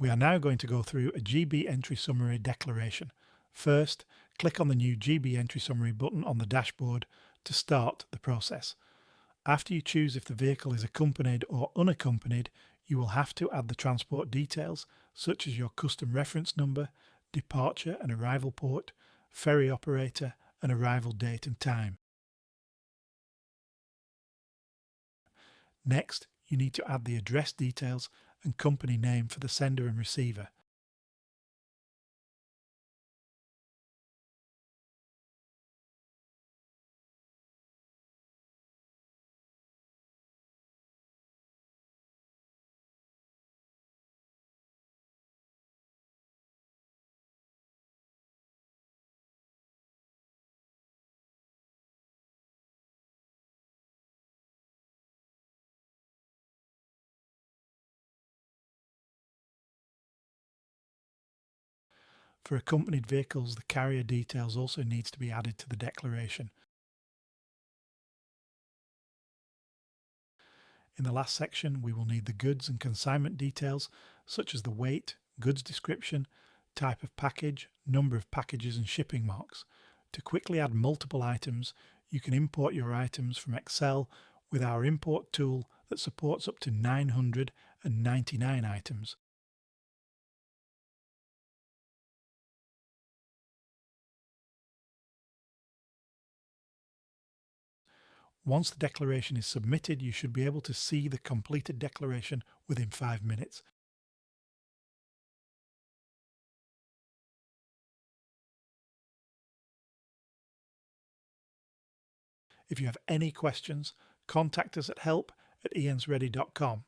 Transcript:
We are now going to go through a GB entry summary declaration. First, click on the new GB entry summary button on the dashboard to start the process. After you choose if the vehicle is accompanied or unaccompanied, you will have to add the transport details such as your custom reference number, departure and arrival port, ferry operator and arrival date and time. Next, you need to add the address details and company name for the sender and receiver. For accompanied vehicles, the carrier details also needs to be added to the declaration. In the last section, we will need the goods and consignment details such as the weight, goods description, type of package, number of packages and shipping marks. To quickly add multiple items, you can import your items from Excel with our import tool that supports up to 999 items. Once the declaration is submitted, you should be able to see the completed declaration within 5 minutes. If you have any questions, contact us at help@ensready.com.